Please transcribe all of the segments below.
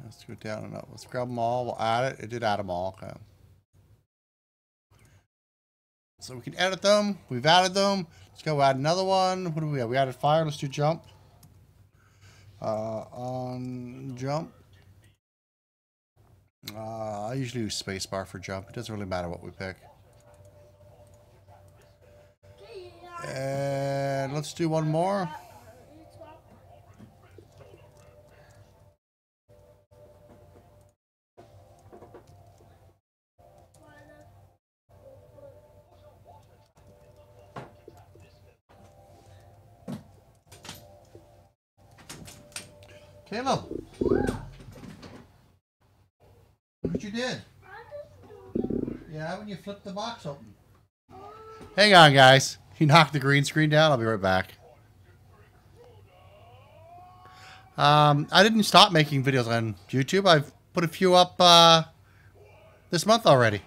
Let's go down and up. Let's grab them all. We'll add it. It did add them all. Okay. So we can edit them. We've added them. Let's go add another one. What do we have? We added fire. Let's do jump. On jump. I usually use spacebar for jump. It doesn't really matter what we pick. And let's do one more. Caleb, look what you did. Yeah, when you flipped the box open. Hang on, guys. You knocked the green screen down. I'll be right back. I didn't stop making videos on YouTube. I've put a few up this month already.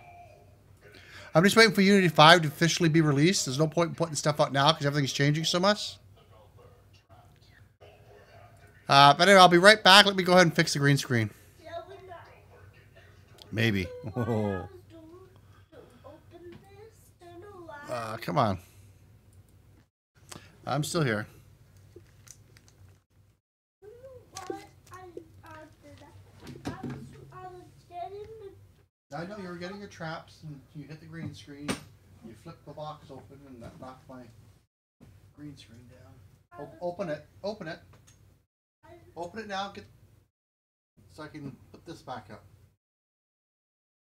I'm just waiting for Unity 5 to officially be released. There's no point in putting stuff out now because everything's changing so much. But anyway, I'll be right back. Let me go ahead and fix the green screen. Maybe. Oh. Come on. I'm still here. I know you were getting your traps and you hit the green screen. You flipped the box open and that knocked my green screen down. Open it. Open it. Open it now, so I can put this back up.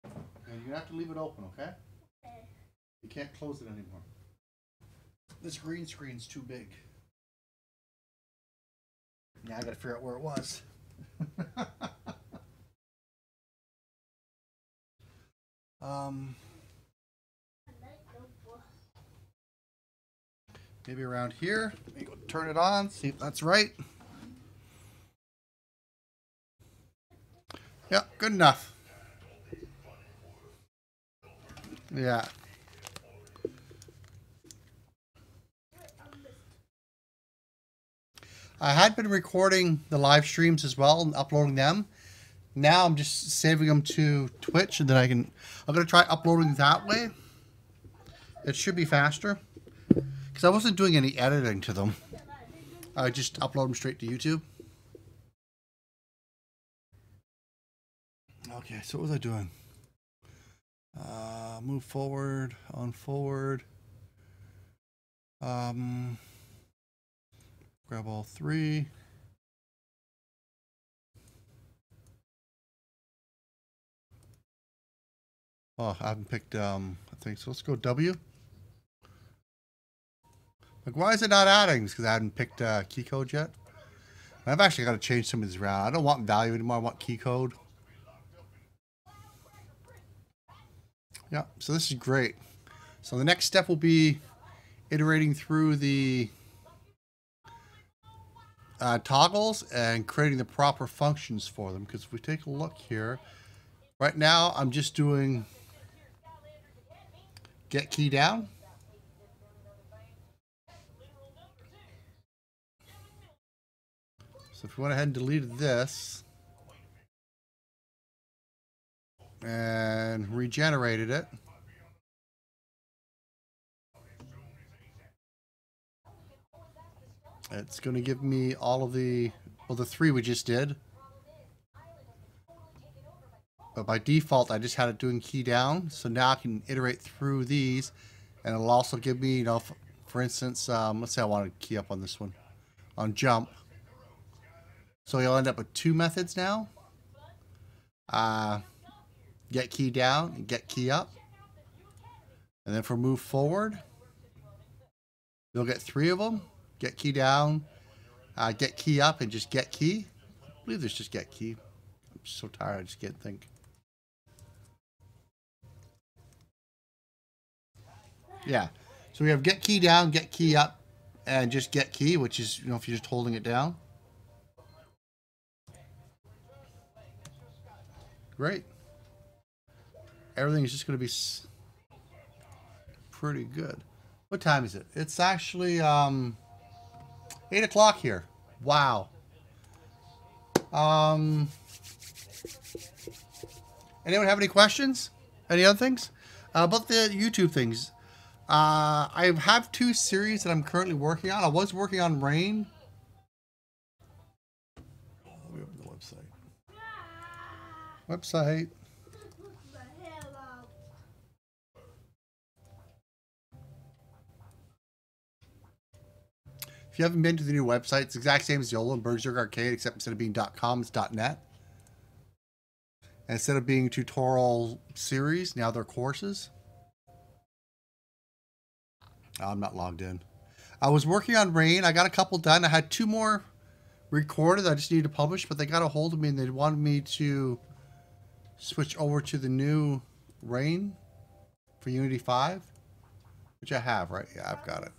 And you have to leave it open, okay? Okay. You can't close it anymore. This green screen's too big. Now I gotta figure out where it was. Maybe around here. Let me go turn it on, see if that's right. Yep, good enough. Yeah. I had been recording the live streams as well and uploading them. Now I'm just saving them to Twitch and then I'm going to try uploading that way. It should be faster. Because I wasn't doing any editing to them. I just upload them straight to YouTube. Okay, so what was I doing? Move forward, on forward. Grab all three. Oh, I haven't picked, I think so. Let's go W. Like, why is it not adding? Because I haven't picked key code yet. I've actually got to change some of these around. I don't want value anymore. I want key code. Yeah, so this is great. So the next step will be iterating through the toggles and creating the proper functions for them. Because if we take a look here, right now I'm just doing get key down. So if we went ahead and deleted this and regenerated it, it's going to give me all of the, well, the three we just did. But by default, I just had it doing key down. So now I can iterate through these, and it'll also give me, you know, for instance, let's say I want to key up on this one, on jump. So you'll end up with two methods now. Get key down and get key up. And then for move forward, you'll get three of them. Get key down, get key up, and just get key. I believe there's just get key. I'm so tired, I just can't think. Yeah. So we have get key down, get key up, and just get key, which is, you know, if you're just holding it down. Great. Everything is just going to be pretty good. What time is it? It's actually 8 o'clock here. Wow. Anyone have any questions? Any other things? About the YouTube things. I have 2 series that I'm currently working on. I was working on Rain. Let me open the website. Website. If you haven't been to the new website, it's the exact same as the old one, BurgZerg Arcade, except instead of being .com, it's .net. And instead of being tutorial series, now they're courses. Oh, I'm not logged in. I was working on Rain. I got a couple done. I had 2 more recorded. I just needed to publish, but they got a hold of me and they wanted me to switch over to the new Rain for Unity 5, which I have, right? Yeah, I've got it.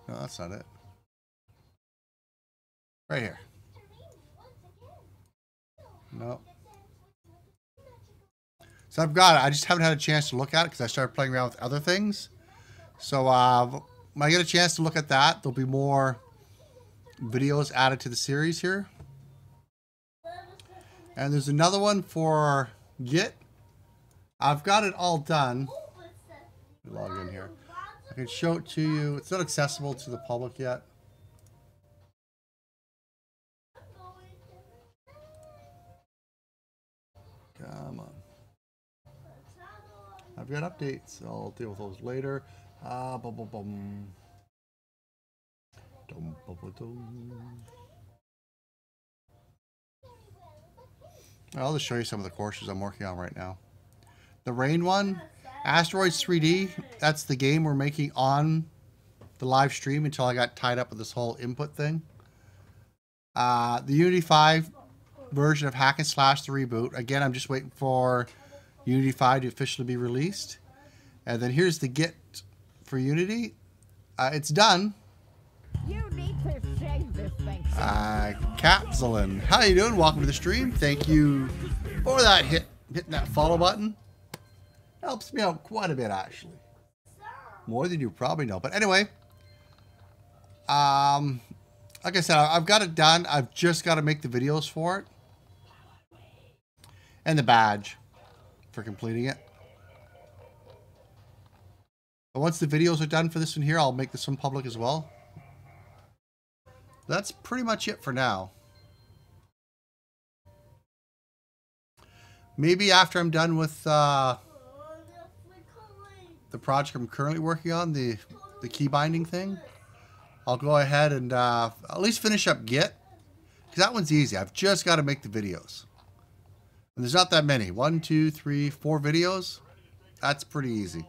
No, that's not it. Right here. No. So I've got it. I just haven't had a chance to look at it because I started playing around with other things. So when I get a chance to look at that, there'll be more videos added to the series here. And there's another one for Git. I've got it all done. Log in here. I can show it to you. It's not accessible to the public yet. Come on. I've got updates. I'll deal with those later. I'll just show you some of the courses I'm working on right now. The Rain one, Asteroids 3D, that's the game we're making on the live stream until I got tied up with this whole input thing. The Unity 5 version of Hack and Slash, the reboot. Again, I'm just waiting for Unity 5 to officially be released. And then here's the Git for Unity. It's done. You need to save this thing. Capsulin, how you doing? Welcome to the stream. Thank you for that hitting that follow button. Helps me out quite a bit, actually. More than you probably know. But anyway, like I said, I've got it done. I've just got to make the videos for it. And the badge for completing it. But once the videos are done for this one here, I'll make this one public as well. That's pretty much it for now. Maybe after I'm done with the project I'm currently working on, the key binding thing, I'll go ahead and at least finish up Git. Because that one's easy. I've just got to make the videos. And there's not that many. 1, 2, 3, 4 videos. That's pretty easy.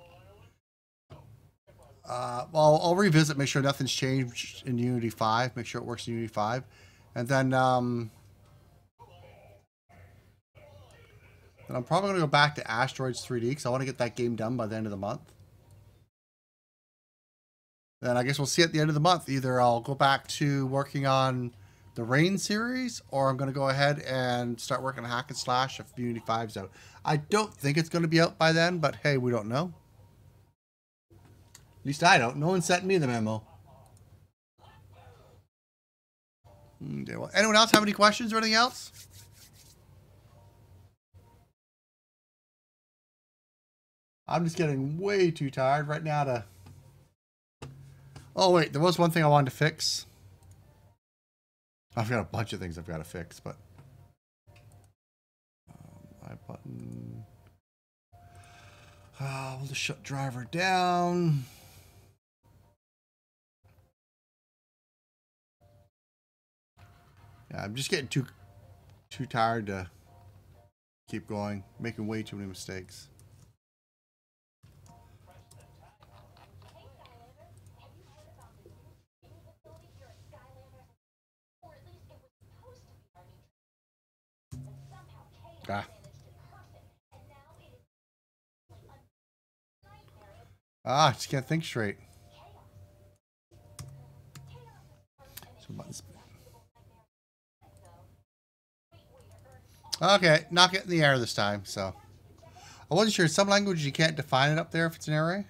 Well, I'll revisit, make sure nothing's changed in Unity 5. Make sure it works in Unity 5. And then I'm probably going to go back to Asteroids 3D because I want to get that game done by the end of the month. Then I guess we'll see at the end of the month. Either I'll go back to working on the Rain series, or I'm going to go ahead and start working on Hack and Slash if Unity 5's out. I don't think it's going to be out by then, but hey, we don't know. At least I don't. No one sent me the memo. Okay, well, anyone else have any questions or anything else? I'm just getting way too tired right now to... Oh, wait. There was one thing I wanted to fix. I've got a bunch of things I've got to fix, but... My button... we'll just shut driver down. Yeah, I'm just getting too tired to keep going, making way too many mistakes. I just can't think straight. Some buttons. Okay, knock it in the air this time, so. I wasn't sure. Some languages you can't define it up there if it's an array.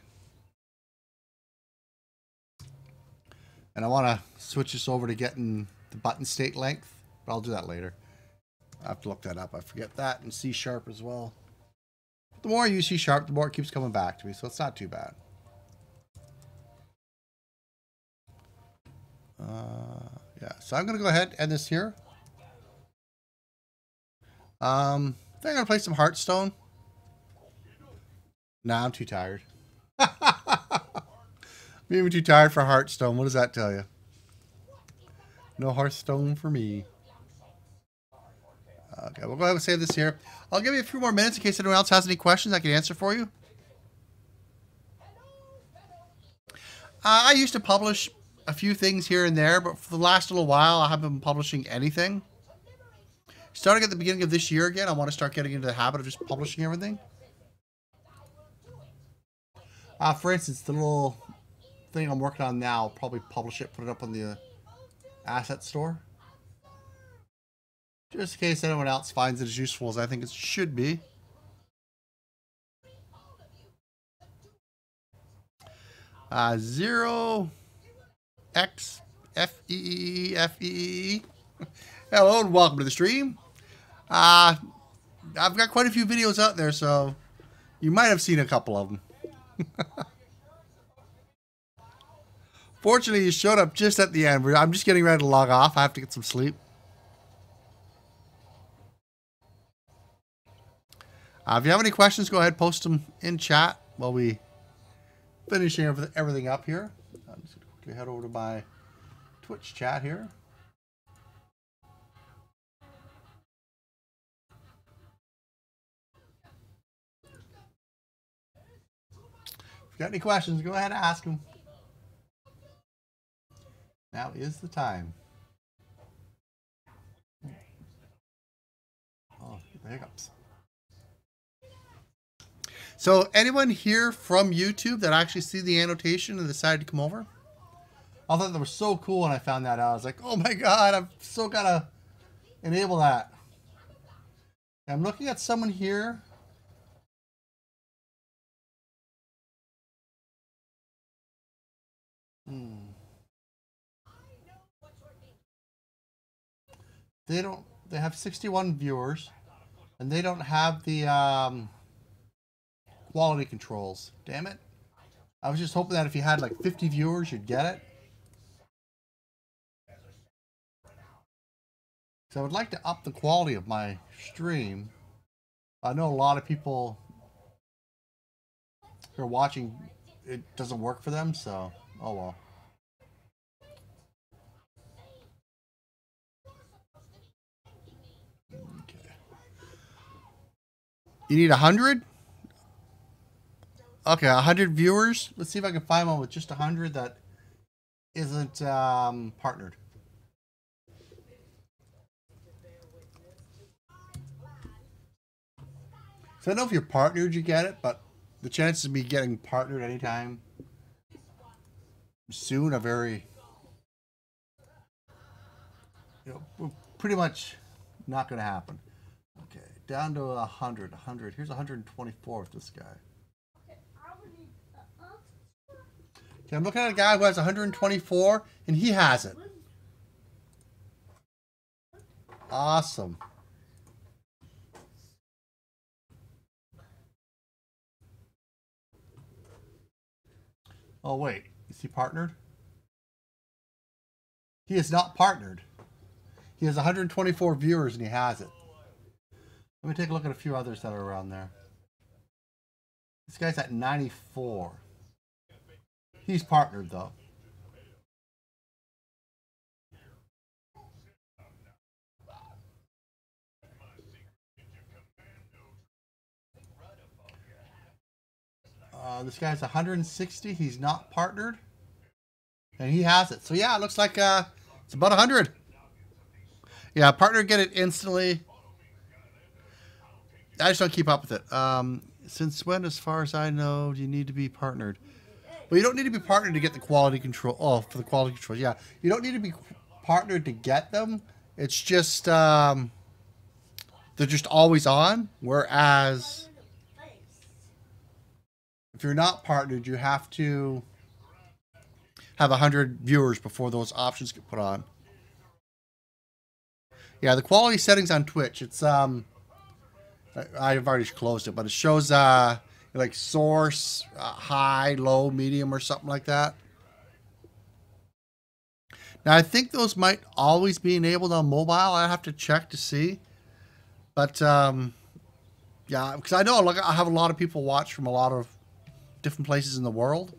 And I want to switch this over to getting the button state length, but I'll do that later. I have to look that up. I forget that, and C# as well. The more I use C#, the more it keeps coming back to me, so it's not too bad. Yeah, so I'm gonna go ahead and end this here. I think I'm gonna play some Hearthstone. Nah, I'm too tired. I'm even too tired for Hearthstone. What does that tell you? No Hearthstone for me. Okay, we'll go ahead and save this here. I'll give you a few more minutes in case anyone else has any questions I can answer for you. I used to publish a few things here and there, but for the last little while, I haven't been publishing anything. Starting at the beginning of this year again, I want to start getting into the habit of just publishing everything. For instance, the little thing I'm working on now, I'll probably publish it, put it up on the asset store. Just in case anyone else finds it as useful as I think it should be. Zero X FEEFEE. Hello and welcome to the stream. I've got quite a few videos out there, so you might have seen a couple of them. Fortunately, you showed up just at the end. I'm just getting ready to log off. I have to get some sleep. If you have any questions, go ahead, post them in chat while we finishing everything up here. I'm just going to quickly head over to my Twitch chat here. If you got any questions, go ahead and ask them. Now is the time. Oh, the hiccups. So anyone here from YouTube that actually see the annotation and decided to come over? I thought that was so cool when I found that out. I was like, oh my God, I've still got to enable that. I'm looking at someone here. They have 61 viewers and they don't have the quality controls. Damn it. I was just hoping that if you had like 50 viewers, you'd get it. So I would like to up the quality of my stream. I know a lot of people who are watching, it doesn't work for them, so oh well. Okay. You need 100? Okay, 100 viewers. Let's see if I can find one with just 100 that isn't partnered. So I don't know if you're partnered, you get it, but the chances of me getting partnered anytime soon are very, pretty much not going to happen. Okay, down to 100. Here's 124 with this guy. Okay, I'm looking at a guy who has 124, and he has it. Awesome. Oh, wait. Is he partnered? He is not partnered. He has 124 viewers, and he has it. Let me take a look at a few others that are around there. This guy's at 94. He's partnered, though. This guy's 160. He's not partnered. And he has it. So, yeah, it looks like it's about 100. Yeah, partner get it instantly. I just don't keep up with it. Since when, as far as I know, do you need to be partnered? Well, you don't need to be partnered to get the quality control. Oh, for the quality control, yeah. You don't need to be partnered to get them. It's just, they're just always on. Whereas, if you're not partnered, you have to have 100 viewers before those options get put on. Yeah, the quality settings on Twitch. It's I've already closed it, but it shows like source, high, low, medium, or something like that. Now I think those might always be enabled on mobile. I have to check to see, but yeah, because I know I have a lot of people watch from a lot of different places in the world,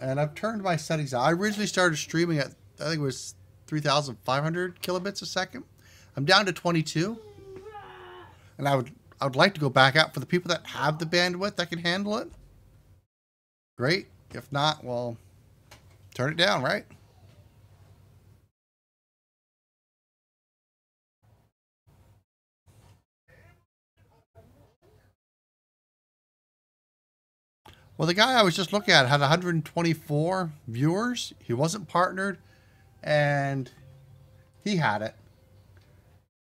and I've turned my settings out. I originally started streaming at I think it was 3,500 kilobits a second. I'm down to 22, and I would like to go back up for the people that have the bandwidth that can handle it. Great. If not, well, turn it down, right? Well, the guy I was just looking at had 124 viewers. He wasn't partnered, and he had it.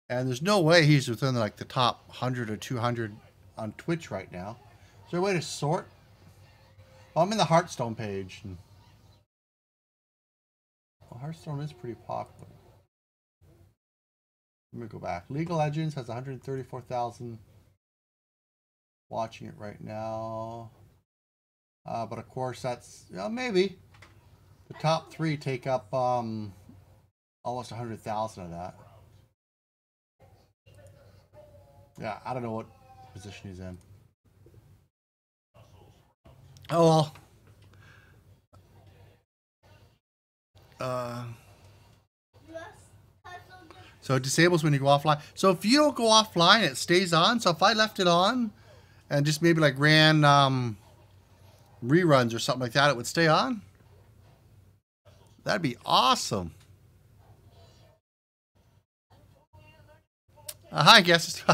And there's no way he's within like the top 100 or 200 on Twitch right now. Is there a way to sort? Oh, I'm in the Hearthstone page. Well, Hearthstone is pretty popular. Let me go back. League of Legends has 134,000 watching it right now. But of course, that's maybe the top 3 take up almost 100,000 of that. Yeah, I don't know what position he's in. Oh well. So it disables when you go offline. So if you don't go offline, it stays on. So if I left it on and just maybe like ran reruns or something like that, it would stay on. That'd be awesome. Hi, guests.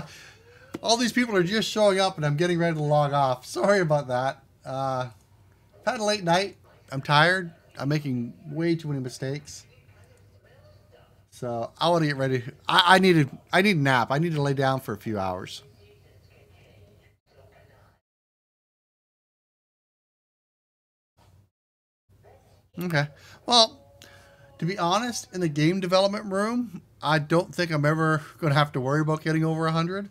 All these people are just showing up and I'm getting ready to log off. Sorry about that. I've had a late night. I'm tired. I'm making way too many mistakes. So I want to get ready. I need a nap. I need to lay down for a few hours. Okay. Well, to be honest, in the game development room, I don't think I'm ever going to have to worry about getting over 100.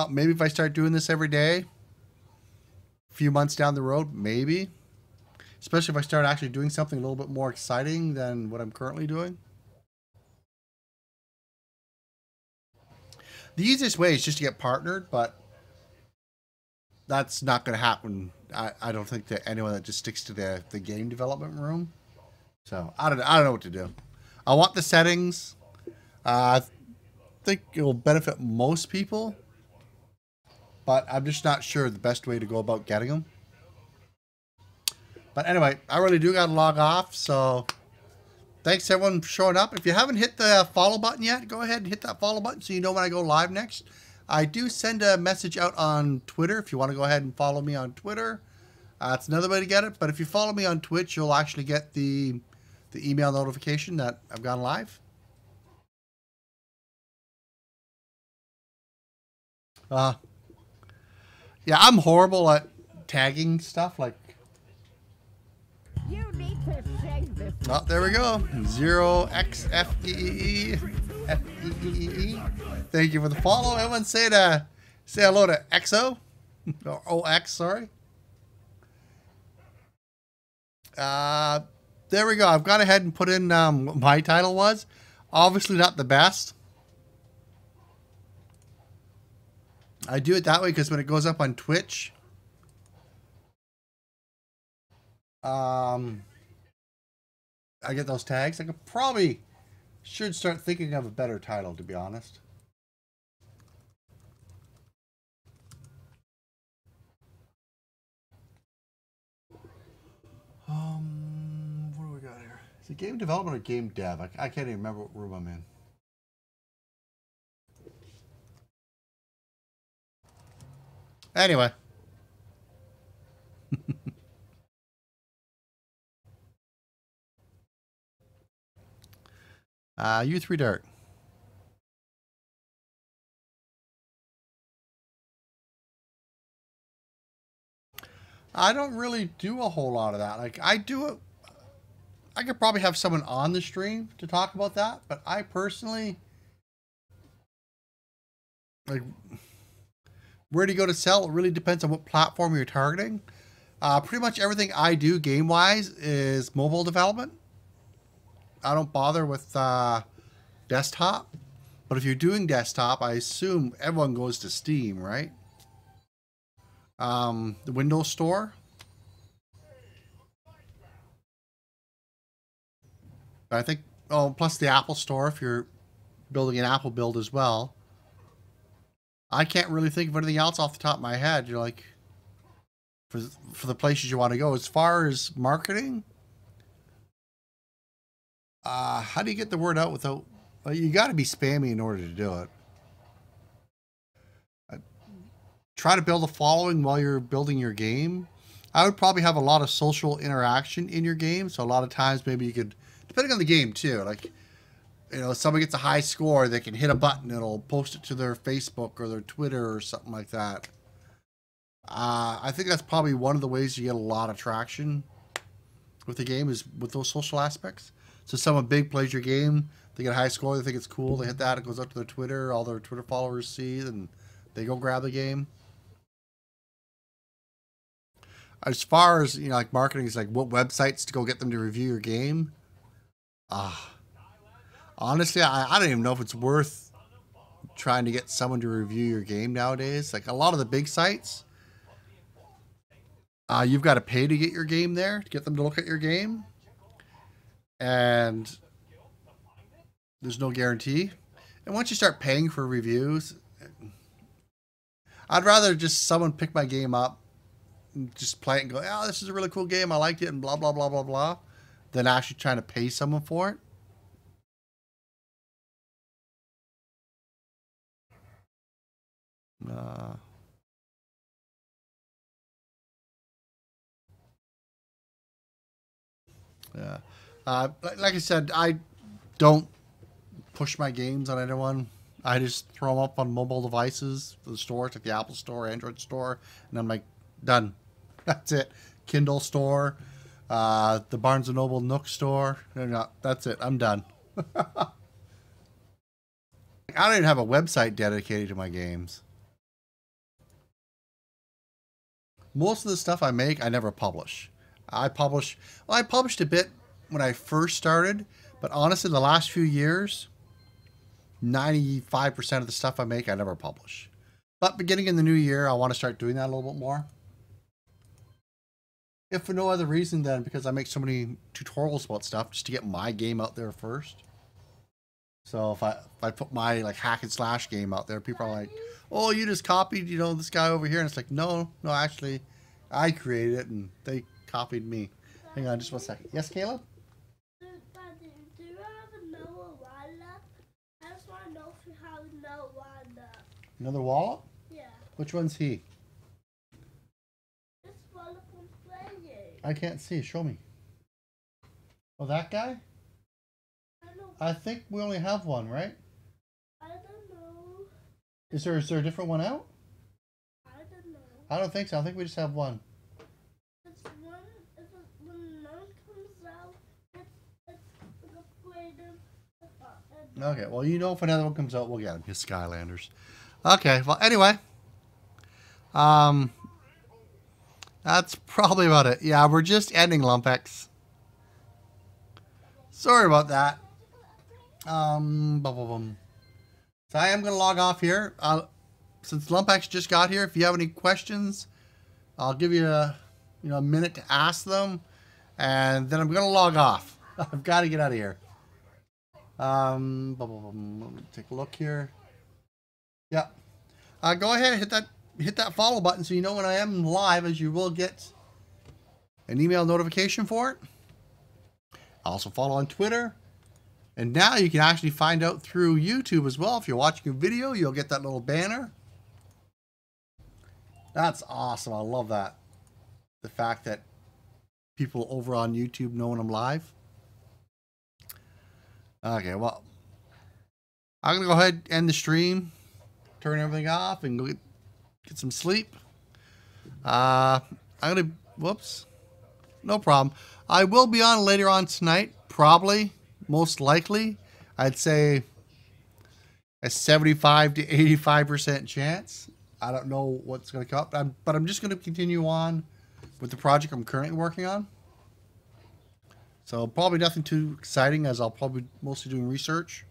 Maybe if I start doing this every day, a few months down the road, maybe. Especially if I start actually doing something a little bit more exciting than what I'm currently doing. The easiest way is just to get partnered, but that's not going to happen. I don't think that anyone that just sticks to the game development room. So I don't know what to do. I want the settings. I think it will benefit most people, but I'm just not sure the best way to go about getting them. But anyway, I really do got to log off. So thanks everyone for showing up. If you haven't hit the follow button yet, go ahead and hit that follow button so you know when I go live next. I do send a message out on Twitter if you want to go ahead and follow me on Twitter. It's another way to get it. But if you follow me on Twitch, you'll actually get the email notification that I've gone live. Yeah, I'm horrible at tagging stuff. Like, You need to save this. oh, there we go. 0xFEEE. FEEE. Thank you for the follow. Everyone say hello to XO. Or OX, sorry. There we go. I've gone ahead and put in what my title was. Obviously not the best. I do it that way because when it goes up on Twitch, I get those tags. I should start thinking of a better title, to be honest. What do we got here? Is it game development or game dev? I can't even remember what room I'm in. Anyway. U3 Dark. I don't really do a whole lot of that. Like I do it. I could probably have someone on the stream to talk about that, but I personally, like, where do you go to sell? It really depends on what platform you're targeting. Pretty much everything I do game-wise is mobile development. I don't bother with desktop. But if you're doing desktop, I assume everyone goes to Steam, right? The Windows Store. I think, oh, plus the Apple Store if you're building an Apple build as well. I can't really think of anything else off the top of my head. You're like, for the places you want to go. As far as marketing, how do you get the word out without... Well, you got to be spammy in order to do it. Try to build a following while you're building your game. I would probably have a lot of social interaction in your game. So a lot of times maybe you could, depending on the game too, like, you know, if somebody gets a high score, they can hit a button, it'll post it to their Facebook or their Twitter or something like that. I think that's probably one of the ways you get a lot of traction with the game is with those social aspects. So someone big plays your game, they get a high score, they think it's cool, they hit that, it goes up to their Twitter, all their Twitter followers see, and they go grab the game. As far as, you know, like marketing is like what websites to go get them to review your game. Honestly, I don't even know if it's worth trying to get someone to review your game nowadays. Like a lot of the big sites, you've got to pay to get your game there, to get them to look at your game. And there's no guarantee. And once you start paying for reviews, I'd rather just someone pick my game up, and just play it and go, oh, this is a really cool game, I liked it, and blah, blah, blah, blah, blah, than actually trying to pay someone for it. Yeah. Like I said, I don't push my games on anyone. I just throw them up on mobile devices, the stores, like the Apple Store, Android Store, and I'm like, done. That's it. Kindle Store, the Barnes & Noble Nook Store. No, that's it. I'm done. I don't even have a website dedicated to my games. Most of the stuff I make, I never publish. I published a bit when I first started, but honestly, the last few years, 95% of the stuff I make, I never publish. But beginning in the new year, I want to start doing that a little bit more. If for no other reason than because I make so many tutorials about stuff just to get my game out there first. So if I put my like hack and slash game out there, people are like, oh, you just copied, you know, this guy over here. And it's like, no, actually, I created it and they copied me. Hang on just one second. Yes, Caleb? Daddy, do you have another wallet? I just want to know if you have another wallet. Another wallet? Yeah. Which one's he? This wallet from playing. I can't see. Show me. Oh, that guy? I think we only have one, right? I don't know. Is there a different one out? I don't know. I don't think so. I think we just have one. It's one, when none comes out, it's upgraded. Okay, well, you know if another one comes out, we'll get them. His Skylanders. Okay, well, anyway. That's probably about it. Yeah, we're just ending Lumpex. Sorry about that. So I am going to log off here. Since Lumpex just got here, if you have any questions, I'll give you a minute to ask them, and then I'm going to log off. I've got to get out of here. Let me take a look here. Yeah. Go ahead and hit that follow button so you know when I am live, as you will get an email notification for it. Also follow on Twitter. And now you can actually find out through YouTube as well. If you're watching a video, you'll get that little banner. That's awesome. I love that. The fact that people over on YouTube know when I'm live. Okay, well, I'm going to go ahead and end the stream. Turn everything off and go get some sleep. I'm going to... Whoops. no problem. I will be on later on tonight, probably, most likely. I'd say a 75 to 85% chance. I don't know what's going to come up, but I'm just going to continue on with the project I'm currently working on. So probably nothing too exciting, as I'll probably mostly doing research.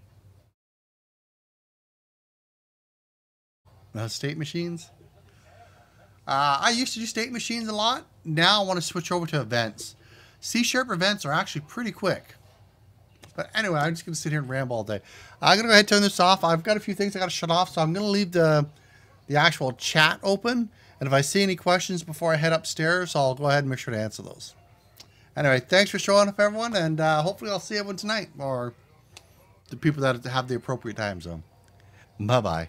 State machines. I used to do state machines a lot. Now I want to switch over to events. C# events are actually pretty quick. But anyway, I'm just going to sit here and ramble all day. I'm going to go ahead and turn this off. I've got a few things I got to shut off, so I'm going to leave the actual chat open. And if I see any questions before I head upstairs, I'll go ahead and make sure to answer those. Anyway, thanks for showing up, everyone, and hopefully I'll see everyone tonight, or the people that have the appropriate time zone. Bye-bye.